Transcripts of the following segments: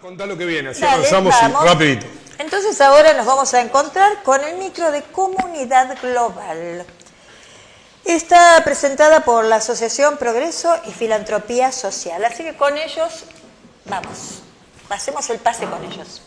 Contá lo que viene, así Dale, avanzamos vamos. rapidito. Entonces ahora nos vamos a encontrar con el micro de comunidad global. Está presentada por la Asociación Progreso y Filantropía Social. Así que con ellos, vamos, hacemos el pase con ellos.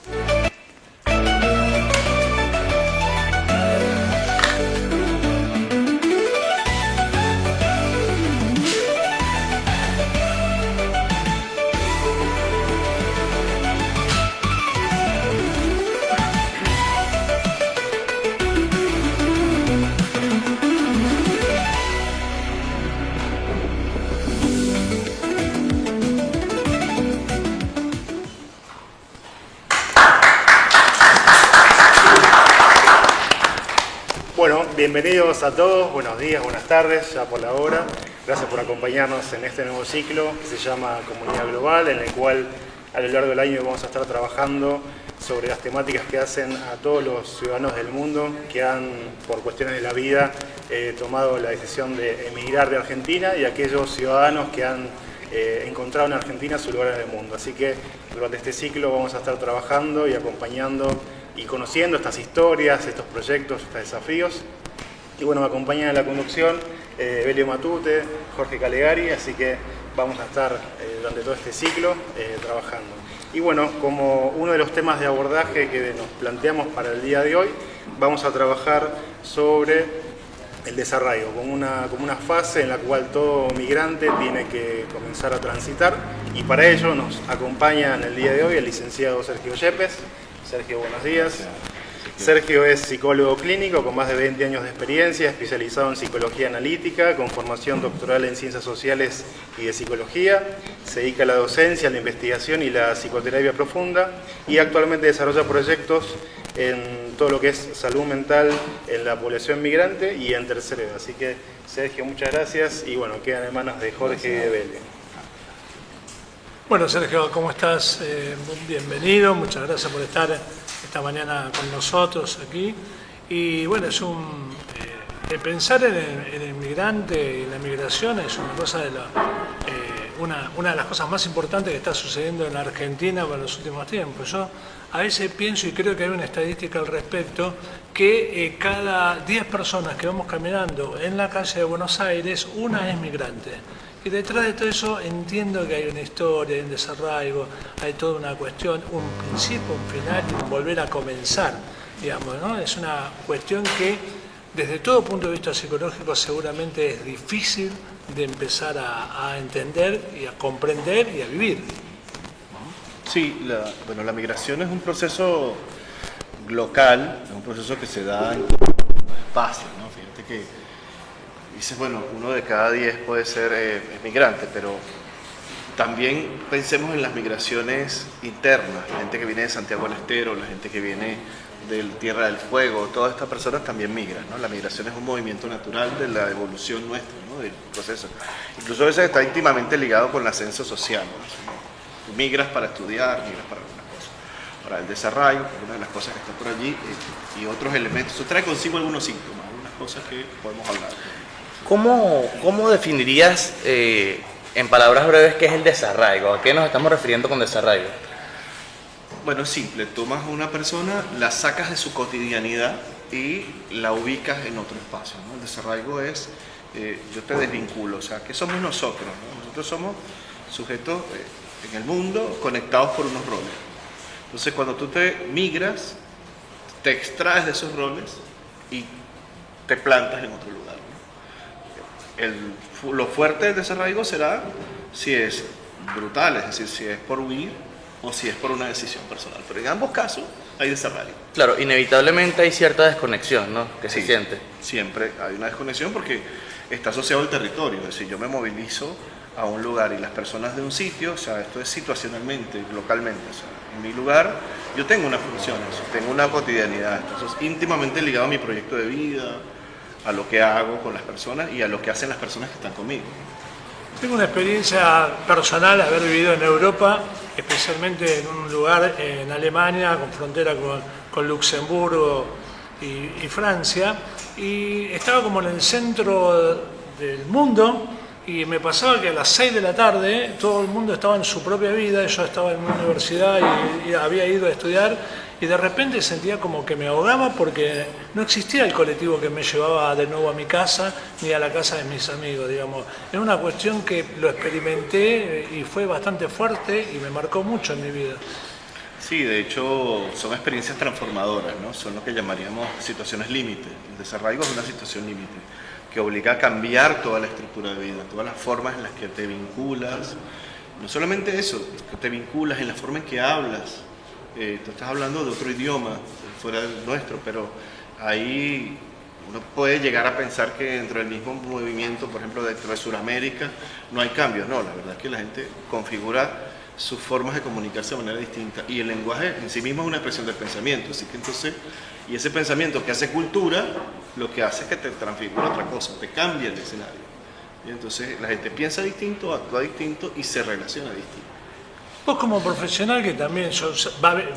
Bueno, bienvenidos a todos, buenos días, buenas tardes, ya por la hora. Gracias por acompañarnos en este nuevo ciclo que se llama Comunidad Global, en el cual a lo largo del año vamos a estar trabajando sobre las temáticas que hacen a todos los ciudadanos del mundo que han, por cuestiones de la vida, tomado la decisión de emigrar de Argentina y aquellos ciudadanos que han encontrado en Argentina su lugar en el mundo. Así que durante este ciclo vamos a estar trabajando y acompañando y conociendo estas historias, estos proyectos, estos desafíos. Y bueno, me acompañan en la conducción Belio Matute, Jorge Calegari, así que vamos a estar durante todo este ciclo trabajando. Y bueno, como uno de los temas de abordaje que nos planteamos para el día de hoy, vamos a trabajar sobre el desarraigo, como una fase en la cual todo migrante tiene que comenzar a transitar, y para ello nos acompaña en el día de hoy el licenciado Sergio Yepes. Sergio, buenos días. Sergio es psicólogo clínico con más de 20 años de experiencia, especializado en psicología analítica, con formación doctoral en ciencias sociales y de psicología. Se dedica a la docencia, a la investigación y la psicoterapia profunda, y actualmente desarrolla proyectos en todo lo que es salud mental en la población migrante y en tercera edad. Así que, Sergio, muchas gracias, y bueno, quedan en manos de Jorge y de Belio. Bueno, Sergio, ¿cómo estás? Bienvenido, muchas gracias por estar esta mañana con nosotros aquí. Y bueno, es pensar en el migrante y la migración es una cosa una de las cosas más importantes que está sucediendo en la Argentina para los últimos tiempos. Yo a veces pienso, y creo que hay una estadística al respecto, que cada 10 personas que vamos caminando en la calle de Buenos Aires, una es migrante. Y detrás de todo eso entiendo que hay una historia, hay un desarraigo, hay toda una cuestión, un principio, un final y un volver a comenzar, digamos, ¿no? Es una cuestión que desde todo punto de vista psicológico seguramente es difícil de empezar a entender y a comprender y a vivir. Sí, la migración es un proceso local, es un proceso que se da en todo el espacio, ¿no? Fíjate que dices, bueno, uno de cada 10 puede ser migrante, pero también pensemos en las migraciones internas, la gente que viene de Santiago del Estero, la gente que viene de Tierra del Fuego, todas estas personas también migran, ¿no? La migración es un movimiento natural de la evolución nuestra, ¿no? Del proceso. Incluso a veces está íntimamente ligado con el ascenso social, ¿no? Tú migras para estudiar, migras para alguna cosa, para el desarrollo, una de las cosas que está por allí, y otros elementos. Eso trae consigo algunos síntomas, algunas cosas que podemos hablar. ¿Cómo definirías en palabras breves qué es el desarraigo? ¿A qué nos estamos refiriendo con desarraigo? Bueno, es simple. Tomas a una persona, la sacas de su cotidianidad y la ubicas en otro espacio, ¿no? El desarraigo es, yo te desvinculo, o sea, ¿qué somos nosotros, ¿no? Nosotros somos sujetos en el mundo conectados por unos roles. Entonces, cuando tú te migras, te extraes de esos roles y te plantas en otro lugar, ¿no? Lo fuerte del desarraigo será si es brutal, es decir, si es por huir o si es por una decisión personal. Pero en ambos casos hay desarraigo. Claro, inevitablemente hay cierta desconexión, ¿no? Que se siente. Siempre hay una desconexión porque está asociado al territorio. Es decir, yo me movilizo a un lugar y las personas de un sitio, o sea, esto es situacionalmente, localmente. O sea, en mi lugar yo tengo una función, tengo una cotidianidad. Eso es íntimamente ligado a mi proyecto de vida, a lo que hago con las personas y a lo que hacen las personas que están conmigo. Tengo una experiencia personal, haber vivido en Europa, especialmente en un lugar en Alemania, con frontera con Luxemburgo y Francia, y estaba como en el centro del mundo, Y me pasaba que a las 6 de la tarde todo el mundo estaba en su propia vida, yo estaba en una universidad y había ido a estudiar y de repente sentía como que me ahogaba porque no existía el colectivo que me llevaba de nuevo a mi casa ni a la casa de mis amigos, digamos. Era una cuestión que lo experimenté y fue bastante fuerte y me marcó mucho en mi vida. Sí, de hecho son experiencias transformadoras, ¿no? Son lo que llamaríamos situaciones límite. El desarraigo es una situación límite que obliga a cambiar toda la estructura de vida, todas las formas en las que te vinculas. No solamente eso, que te vinculas en la forma en que hablas. Tú estás hablando de otro idioma fuera del nuestro, pero ahí uno puede llegar a pensar que dentro del mismo movimiento, por ejemplo, dentro de Sudamérica, no hay cambios. No, la verdad es que la gente configura sus formas de comunicarse de manera distinta y el lenguaje en sí mismo es una expresión del pensamiento, así que entonces, y ese pensamiento que hace cultura, lo que hace es que te transfigura otra cosa, te cambia el escenario, y entonces la gente piensa distinto, actúa distinto y se relaciona distinto. Vos como profesional, que también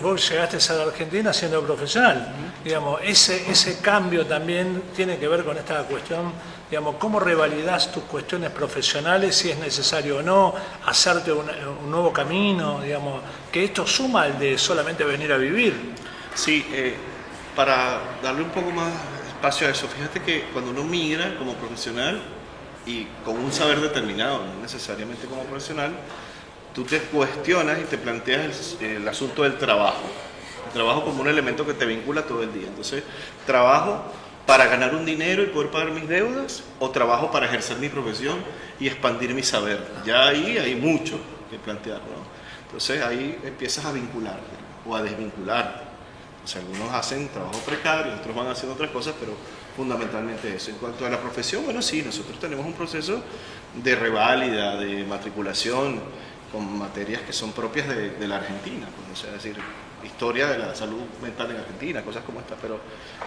vos llegaste a la Argentina siendo profesional, digamos, ese cambio también tiene que ver con esta cuestión, digamos, cómo revalidás tus cuestiones profesionales, si es necesario o no, hacerte un nuevo camino, digamos, que esto suma al de solamente venir a vivir. Sí, para darle un poco más espacio a eso, fíjate que cuando uno migra como profesional y con un saber determinado, no necesariamente como profesional, tú te cuestionas y te planteas el asunto del trabajo. El trabajo como un elemento que te vincula todo el día. Entonces, ¿trabajo para ganar un dinero y poder pagar mis deudas? ¿O trabajo para ejercer mi profesión y expandir mi saber? Ya ahí hay mucho que plantear, ¿no? Entonces, ahí empiezas a vincularte o a desvincularte. O sea, algunos hacen trabajo precario, otros van haciendo otras cosas, pero fundamentalmente eso. En cuanto a la profesión, bueno, sí, nosotros tenemos un proceso de reválida, de matriculación, con materias que son propias de la Argentina, pues, o sea, es decir, historia de la salud mental en Argentina, cosas como esta, pero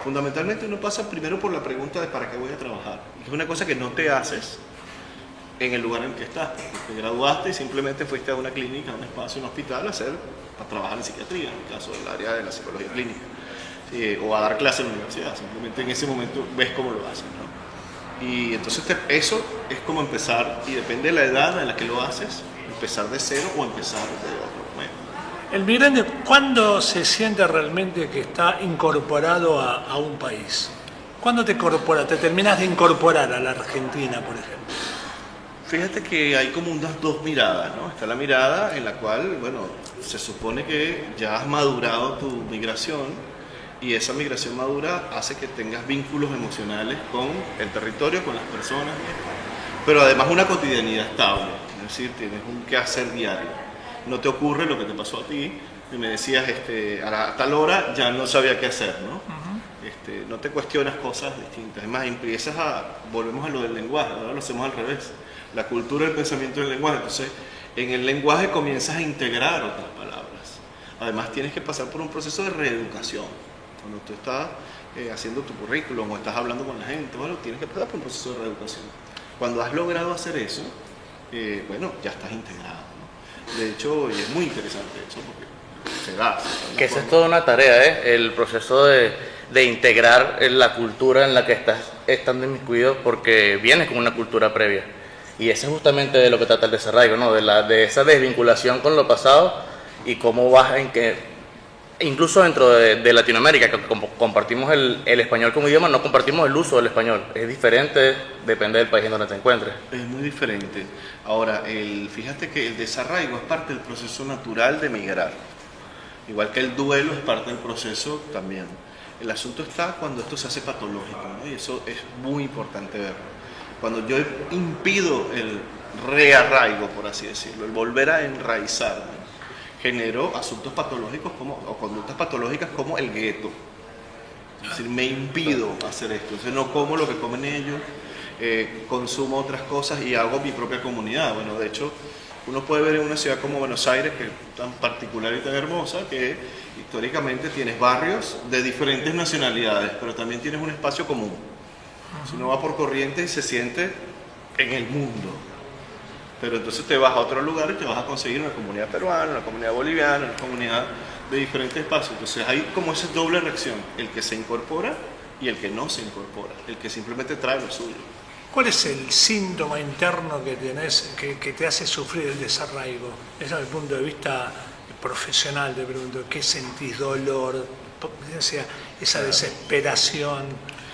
fundamentalmente uno pasa primero por la pregunta de ¿para qué voy a trabajar? Y que es una cosa que no te haces en el lugar en el que estás, porque te graduaste y simplemente fuiste a una clínica, a un espacio, a un hospital para trabajar en psiquiatría, en el caso del área de la psicología clínica, o a dar clases en la universidad, simplemente en ese momento ves cómo lo haces, ¿no? Y entonces eso es como empezar, y depende de la edad en la que lo haces, empezar de cero o empezar de otro momento. El migrante, ¿cuándo se siente realmente que está incorporado a un país? ¿Cuándo te terminas de incorporar a la Argentina, por ejemplo? Fíjate que hay como unas dos miradas, ¿no? Está la mirada en la cual, bueno, se supone que ya has madurado tu migración y esa migración madura hace que tengas vínculos emocionales con el territorio, con las personas, pero además una cotidianidad estable. Es decir, tienes un quehacer diario. No te ocurre lo que te pasó a ti, y me decías, a tal hora ya no sabía qué hacer, ¿no? No te cuestionas cosas distintas. Es más, volvemos a lo del lenguaje, ahora lo hacemos al revés. La cultura del pensamiento del lenguaje. Entonces, en el lenguaje comienzas a integrar otras palabras. Además, tienes que pasar por un proceso de reeducación. Cuando tú estás haciendo tu currículum o estás hablando con la gente, bueno, tienes que pasar por un proceso de reeducación. Cuando has logrado hacer eso, bueno, ya estás integrado, ¿no? De hecho, y es muy interesante eso porque se da. Que esa es toda una tarea, el proceso de integrar la cultura en la que estás estando inmiscuido, porque vienes con una cultura previa. Y eso es justamente de lo que trata el desarraigo, ¿no? De esa desvinculación con lo pasado y cómo vas en que, incluso dentro de Latinoamérica, que compartimos el español como idioma, no compartimos el uso del español. Es diferente, depende del país en donde te encuentres. Es muy diferente. Ahora, fíjate que el desarraigo es parte del proceso natural de migrar. Igual que el duelo es parte del proceso también. El asunto está cuando esto se hace patológico, ¿no? Y eso es muy importante verlo. Cuando yo impido el rearraigo, por así decirlo, el volver a enraizarme, generó asuntos patológicos o conductas patológicas como el gueto. Es decir, me impido hacer esto. Entonces no como lo que comen ellos, consumo otras cosas y hago mi propia comunidad. Bueno, de hecho, uno puede ver en una ciudad como Buenos Aires, que es tan particular y tan hermosa, que históricamente tienes barrios de diferentes nacionalidades, pero también tienes un espacio común. Si uno va por Corrientes y se siente en el mundo. Pero entonces te vas a otro lugar y te vas a conseguir una comunidad peruana, una comunidad boliviana, una comunidad de diferentes espacios. Entonces hay como esa doble reacción, el que se incorpora y el que no se incorpora, el que simplemente trae lo suyo. ¿Cuál es el síntoma interno que tenés que te hace sufrir el desarraigo? Desde el punto de vista profesional, te pregunto, ¿qué sentís? ¿Dolor? Esa desesperación,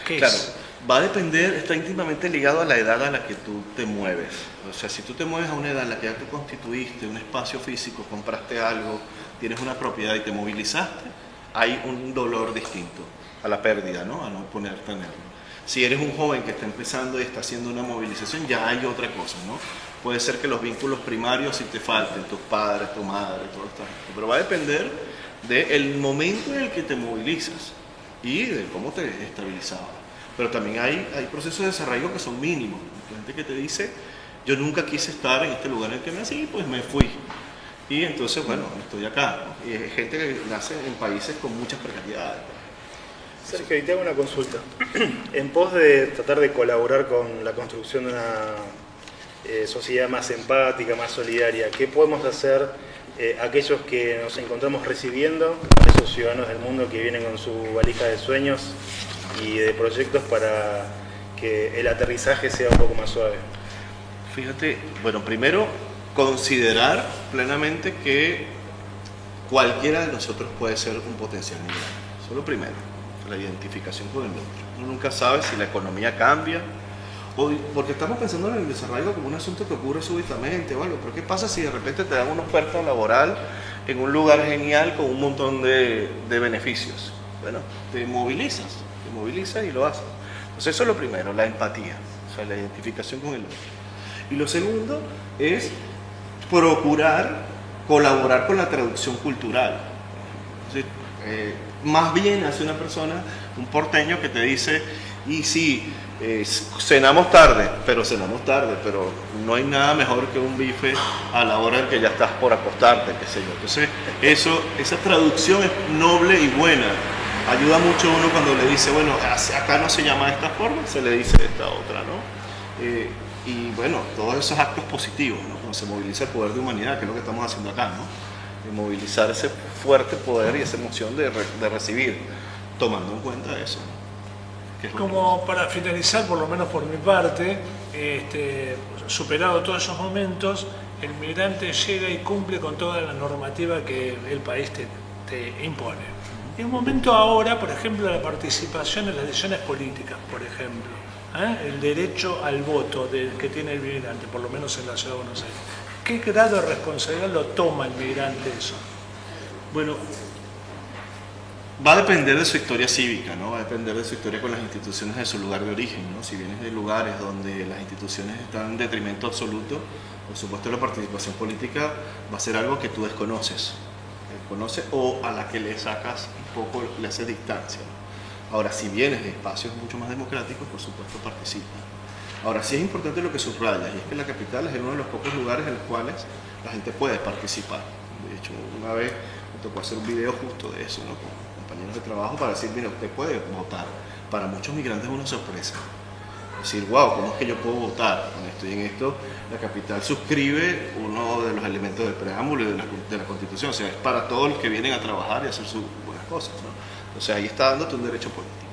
¿qué Claro, es? va a depender, está íntimamente ligado a la edad a la que tú te mueves. O sea, si tú te mueves a una edad en la que ya te constituiste un espacio físico, compraste algo, tienes una propiedad y te movilizaste, hay un dolor distinto a la pérdida, ¿no? A no poder tenerlo. Si eres un joven que está empezando y está haciendo una movilización, ya hay otra cosa, ¿no? Puede ser que los vínculos primarios si te falten, tus padres, tu madre, todo esto. Pero va a depender del momento en el que te movilizas y de cómo te estabilizabas. Pero también hay procesos de desarraigo que son mínimos. Hay gente que te dice, yo nunca quise estar en este lugar en el que nací, pues me fui. Y entonces, bueno, estoy acá, ¿no? Y hay gente que nace en países con muchas precariedades. Sergio, y te hago una consulta. En pos de tratar de colaborar con la construcción de una sociedad más empática, más solidaria, ¿qué podemos hacer aquellos que nos encontramos recibiendo, esos ciudadanos del mundo que vienen con su valija de sueños y de proyectos para que el aterrizaje sea un poco más suave? Fíjate, bueno, primero considerar plenamente que cualquiera de nosotros puede ser un potencial migrante. Eso es lo primero, la identificación con el otro. Uno nunca sabe si la economía cambia, porque estamos pensando en el desarrollo como un asunto que ocurre súbitamente, bueno, pero ¿qué pasa si de repente te dan una oferta laboral en un lugar genial con un montón de beneficios? Bueno, te movilizas y lo haces. Entonces eso es lo primero, la empatía, o sea, la identificación con el otro. Y lo segundo es procurar colaborar con la traducción cultural. Entonces, más bien hace una persona, un porteño que te dice, y sí, cenamos tarde, pero no hay nada mejor que un bife a la hora en que ya estás por acostarte, qué sé yo. Entonces, esa traducción es noble y buena. Ayuda mucho a uno cuando le dice, bueno, acá no se llama de esta forma, se le dice de esta otra, ¿no? Y bueno, todos esos actos positivos, ¿no? Cuando se moviliza el poder de humanidad, que es lo que estamos haciendo acá, ¿no? De movilizar ese fuerte poder y esa emoción de recibir, tomando en cuenta eso, ¿no? Que es Como para finalizar, por lo menos por mi parte, superado todos esos momentos, el migrante llega y cumple con toda la normativa que el país te impone. Y un momento ahora, por ejemplo, la participación en las decisiones políticas, por ejemplo, el derecho al voto que tiene el migrante, por lo menos en la ciudad de Buenos Aires. ¿Qué grado de responsabilidad lo toma el migrante eso? Bueno, va a depender de su historia cívica, ¿no? Va a depender de su historia con las instituciones de su lugar de origen, ¿no? Si vienes de lugares donde las instituciones están en detrimento absoluto, por supuesto la participación política va a ser algo que tú desconoces o a la que le sacas un poco, le haces distancia, ¿no? Ahora, si vienes de espacios mucho más democráticos, por supuesto participa. Ahora, sí es importante lo que subrayas, y es que la capital es uno de los pocos lugares en los cuales la gente puede participar. De hecho, una vez me tocó hacer un video justo de eso, ¿no? Con compañeros de trabajo para decir, mira, usted puede votar. Para muchos migrantes es una sorpresa. Decir, wow, ¿cómo es que yo puedo votar con esto? Y en esto la capital suscribe uno de los elementos del preámbulo y de la Constitución. O sea, es para todos los que vienen a trabajar y a hacer sus buenas cosas, ¿no? Entonces ahí está dándote un derecho político.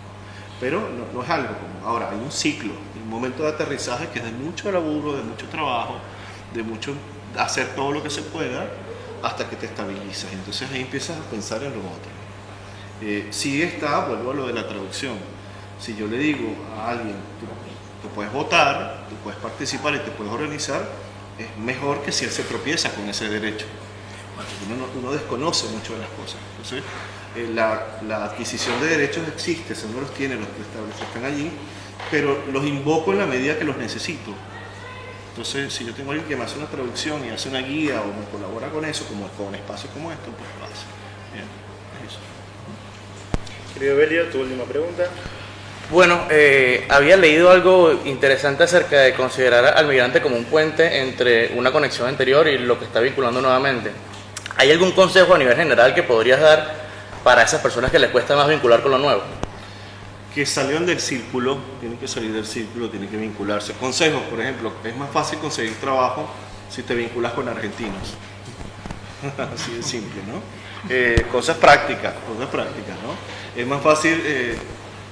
Pero no es algo como, ahora hay un ciclo, un momento de aterrizaje que es de mucho laburo, de mucho trabajo, de mucho hacer todo lo que se pueda hasta que te estabilizas. Y entonces ahí empiezas a pensar en lo otro. Sí está, vuelvo a lo de la traducción. Si yo le digo a alguien, tú puedes votar, tú puedes participar y te puedes organizar, es mejor que si él se tropieza con ese derecho. Uno desconoce mucho de las cosas. Entonces, la adquisición de derechos existe, si uno los tiene, los están allí, pero los invoco en la medida que los necesito. Entonces, si yo tengo alguien que me hace una traducción y hace una guía o me colabora con eso, como con espacios como esto, pues lo hace. Bien, es eso. Querido Belio, tu última pregunta. Bueno, había leído algo interesante acerca de considerar al migrante como un puente entre una conexión anterior y lo que está vinculando nuevamente. ¿Hay algún consejo a nivel general que podrías dar para esas personas que les cuesta más vincular con lo nuevo? Que salieron del círculo, tienen que salir del círculo, tienen que vincularse. Consejos, por ejemplo, es más fácil conseguir trabajo si te vinculas con argentinos. Así de simple, ¿no? Cosas prácticas, ¿no? Es más fácil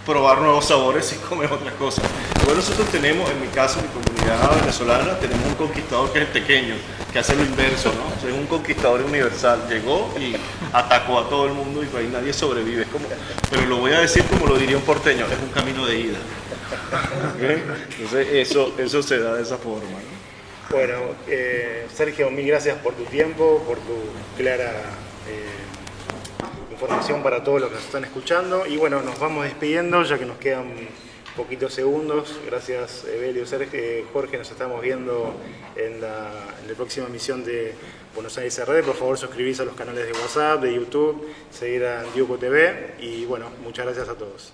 probar nuevos sabores si comes otras cosas. después nosotros tenemos, en mi caso, mi comunidad venezolana, tenemos un conquistador que es el tequeño, que hace lo inverso, ¿no? O sea, es un conquistador universal. Llegó y atacó a todo el mundo y pues ahí nadie sobrevive. Es como, pero lo voy a decir como lo diría un porteño, es un camino de ida. ¿Okay? Entonces eso se da de esa forma, ¿no? Bueno, Sergio, mil gracias por tu tiempo, por tu clara información para todos los que nos están escuchando. Y bueno, nos vamos despidiendo ya que nos quedan poquitos segundos. Gracias, Evelio, Sergio, Jorge, nos estamos viendo en la próxima emisión de Buenos Aires en Red. Por favor, suscribirse a los canales de WhatsApp, de YouTube, seguir a Diuco TV y bueno, muchas gracias a todos.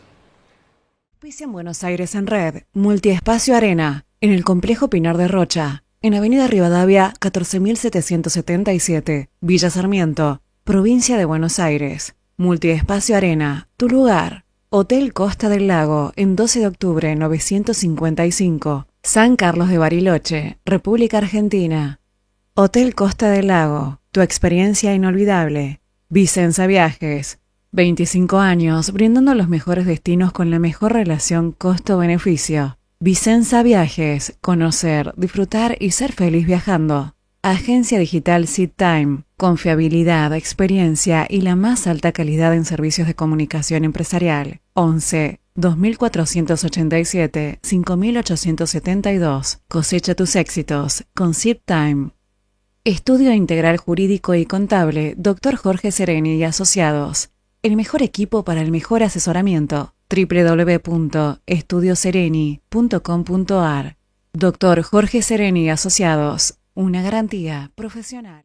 En Buenos Aires en Red, Multiespacio Arena, en el Complejo Pinar de Rocha, en Avenida Rivadavia 14.777, Villa Sarmiento, Provincia de Buenos Aires. Multiespacio Arena, tu lugar. Hotel Costa del Lago, en 12 de octubre 955, San Carlos de Bariloche, República Argentina. Hotel Costa del Lago, tu experiencia inolvidable. Vicenza Viajes, 25 años brindando los mejores destinos con la mejor relación costo-beneficio. Vicenza Viajes, conocer, disfrutar y ser feliz viajando. Agencia digital SeatTime, confiabilidad, experiencia y la más alta calidad en servicios de comunicación empresarial. 11 2487 5872. Cosecha tus éxitos con SeatTime. Estudio Integral Jurídico y Contable, Dr. Jorge Sereni y Asociados. El mejor equipo para el mejor asesoramiento. www.estudiosereni.com.ar. Dr. Jorge Sereni y Asociados. Una garantía profesional.